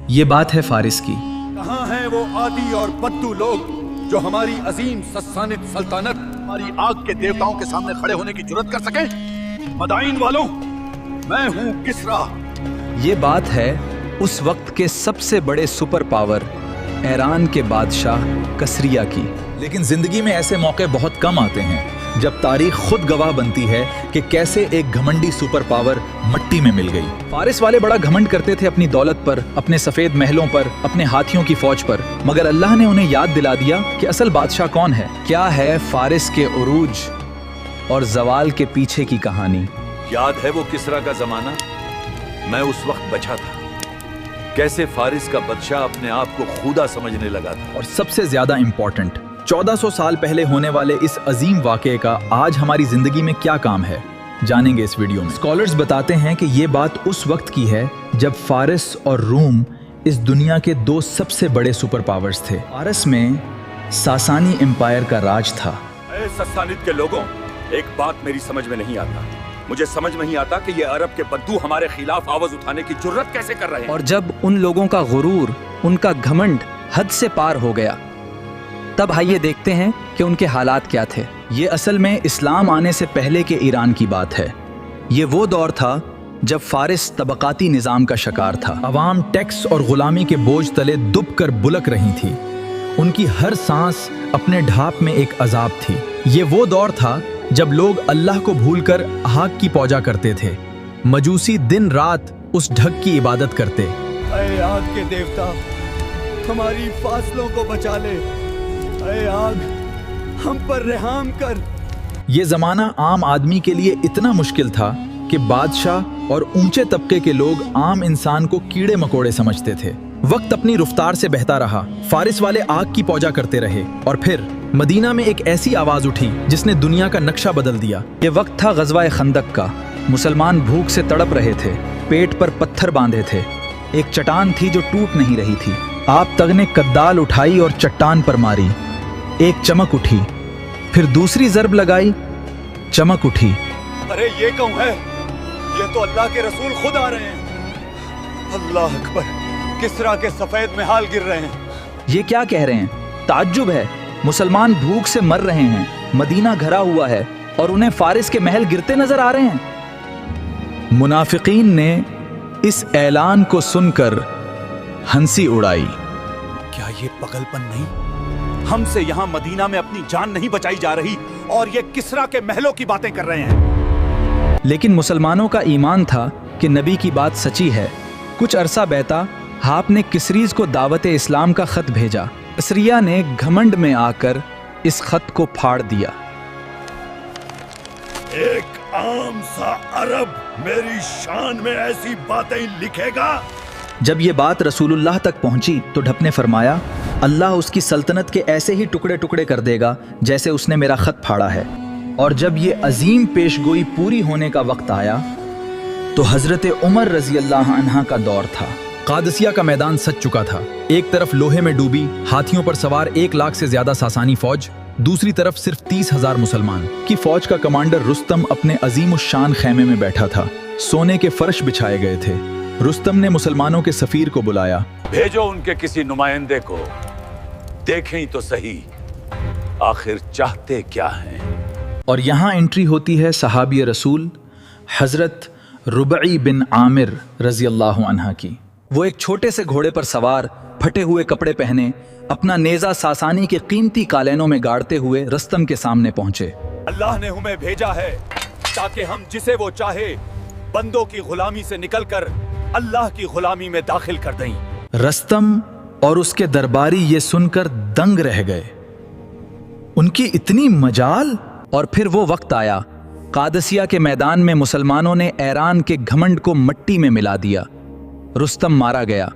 یہ بات ہے فارس کی۔ کہاں ہیں وہ عادی اور بدو لوگ جو ہماری عظیم سسانید سلطنت، ہماری آگ کے دیوتاؤں کے سامنے کھڑے ہونے کی جرات کر سکیں؟ مدائن والوں، میں ہوں کسرا۔ یہ بات ہے اس وقت کے سب سے بڑے سپر پاور ایران کے بادشاہ کسریا کی۔ لیکن زندگی میں ایسے موقع بہت کم آتے ہیں جب تاریخ خود گواہ بنتی ہے کہ کیسے ایک گھمنڈی سپر پاور مٹی میں مل گئی۔ فارس والے بڑا گھمنڈ کرتے تھے اپنی دولت پر، اپنے سفید محلوں پر، اپنے ہاتھیوں کی فوج پر، مگر اللہ نے انہیں یاد دلا دیا کہ اصل بادشاہ کون ہے، کیا ہے فارس کے عروج اور زوال کے پیچھے کی کہانی۔ یاد ہے وہ کسرا کا زمانہ؟ میں اس وقت بچا تھا، کیسے فارس کا بادشاہ اپنے آپ کو خدا سمجھنے لگا تھا۔ اور سب سے زیادہ امپورٹنٹ، 1400 سال پہلے ہونے والے اس عظیم واقعے کا آج ہماری زندگی میں کیا کام ہے، جانیں گے اس ویڈیو میں۔ اسکالرز بتاتے ہیں کہ یہ بات اس وقت کی ہے جب فارس اور روم اس دنیا کے دو سب سے بڑے سپر پاورز تھے۔ فارس میں ساسانی امپائر کا راج تھا۔ اے سسانید کے لوگوں، ایک بات میری سمجھ میں نہیں آتا، مجھے سمجھ نہیں آتا کہ یہ عرب کے بدو ہمارے خلاف آواز اٹھانے کی جرت کیسے کر رہے ہیں۔ اور جب ان لوگوں کا غرور، ان کا گھمنڈ حد سے پار ہو گیا، تب آئیے دیکھتے ہیں کہ ان کے حالات کیا تھے۔ یہ اصل میں اسلام آنے سے پہلے کے ایران کی بات ہے۔ یہ وہ دور تھا جب فارس طبقاتی نظام کا شکار تھا۔ عوام ٹیکس اور غلامی کے بوجھ تلے دب کر بلک رہی تھی، ان کی ہر سانس اپنے ڈھاپ میں ایک عذاب تھی۔ یہ وہ دور تھا جب لوگ اللہ کو بھول کر آگ کی پوجا کرتے تھے، مجوسی دن رات اس ڈھگ کی عبادت کرتے۔ اے آگ کے دیوتا، ہماری فاصلوں کو بچا لے، اے آگ ہم پر رحم کر۔ یہ زمانہ عام آدمی کے لیے اتنا مشکل تھا کہ بادشاہ اور اونچے طبقے کے لوگ عام انسان کو کیڑے مکوڑے سمجھتے تھے۔ وقت اپنی رفتار سے بہتا رہا، فارس والے آگ کی پوجا کرتے رہے، اور پھر مدینہ میں ایک ایسی آواز اٹھی جس نے دنیا کا نقشہ بدل دیا۔ یہ وقت تھا غزوہ خندق کا۔ مسلمان بھوک سے تڑپ رہے تھے، پیٹ پر پتھر باندھے تھے۔ ایک چٹان تھی جو ٹوٹ نہیں رہی تھی۔ آپ تگ نے کدال اٹھائی اور چٹان پر ماری، ایک چمک اٹھی، پھر دوسری ضرب لگائی، چمک اٹھی۔ ارے یہ کون ہے؟ یہ تو اللہ کے رسول خود آ رہے ہیں۔ اللہ اکبر، کسرا کے سفید محال گر رہے ہیں۔ یہ کیا کہہ رہے ہیں؟ تعجب ہے، مسلمان بھوک سے مر رہے ہیں، مدینہ گھرا ہوا ہے، اور انہیں فارس کے محل گرتے نظر آ رہے ہیں۔ منافقین نے اس اعلان کو سن کر ہنسی اڑائی۔ کیا یہ پگل پن نہیں؟ ہم سے یہاں مدینہ میں اپنی جان نہیں بچائی جا رہی، اور یہ کسرا کے محلوں کی باتیں کر رہے ہیں۔ لیکن مسلمانوں کا ایمان تھا کہ نبی کی بات سچی ہے۔ کچھ عرصہ بیتا، آپ نے کسریز کو دعوت اسلام کا خط بھیجا۔ کسریا نے گھمنڈ میں آ کر اس خط کو پھاڑ دیا۔ ایک عام سا عرب میری شان میں ایسی باتیں لکھے گا؟ جب یہ بات رسول اللہ تک پہنچی تو ڈھپ نے فرمایا، اللہ اس کی سلطنت کے ایسے ہی ٹکڑے ٹکڑے کر دے گا جیسے اس نے میرا خط پھاڑا ہے۔ اور جب یہ عظیم پیشگوئی پوری ہونے کا وقت آیا تو حضرت عمر رضی اللہ عنہ کا دور تھا۔ قادسیہ کا میدان سج چکا تھا، ایک طرف لوہے میں ڈوبی ہاتھیوں پر سوار 1 لاکھ سے زیادہ ساسانی فوج، دوسری طرف صرف 30,000 مسلمان کی فوج کا کمانڈر رستم اپنے عظیم الشان خیمے میں بیٹھا تھا۔ سونے کے فرش بچھائے گئے تھے۔ رستم نے مسلمانوں کے سفیر کو بلایا۔ بھیجو ان کے کسی نمائندے کو، دیکھیں تو صحیح آخر چاہتے کیا ہیں۔ اور یہاں انٹری ہوتی ہے صحابی رسول حضرت ربعی بن عامر رضی اللہ عنہ کی۔ وہ ایک چھوٹے سے گھوڑے پر سوار، پھٹے ہوئے کپڑے پہنے، اپنا نیزہ ساسانی کے قیمتی قالینوں میں گاڑتے ہوئے رستم کے سامنے پہنچے۔ اللہ نے ہمیں بھیجا ہے تاکہ ہم جسے وہ چاہے بندوں کی غلامی سے نکل کر اللہ کی غلامی میں داخل کر دیں۔ رستم اور اس کے درباری یہ سن کر دنگ رہ گئے، ان کی اتنی مجال۔ اور پھر وہ وقت آیا، قادسیہ کے میدان میں مسلمانوں نے ایران کے گھمنڈ کو مٹی میں ملا دیا۔ رستم مارا گیا۔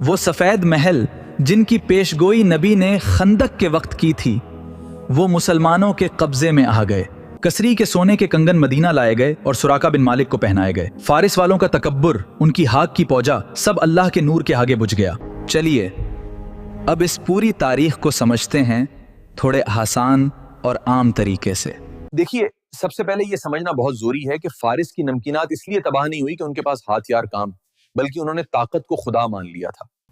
وہ سفید محل جن کی پیشگوئی نبی نے خندق کے وقت کی تھی، وہ مسلمانوں کے قبضے میں آ گئے۔ کسری کے سونے کے کنگن مدینہ لائے گئے اور سراقہ بن مالک کو پہنائے گئے۔ فارس والوں کا تکبر، ان کی ہاک کی پوجا، سب اللہ کے نور کے آگے بجھ گیا۔ چلیے اب اس پوری تاریخ کو سمجھتے ہیں تھوڑے آسان اور عام طریقے سے۔ دیکھیے، سب سے پہلے یہ سمجھنا بہت ضروری ہے کہ فارس کی نمکینات اس لیے تباہ نہیں ہوئی کہ ان کے پاس ہتھیار کام، بلکہ انہوں نے طاقت کو خدا مان لیا تھا۔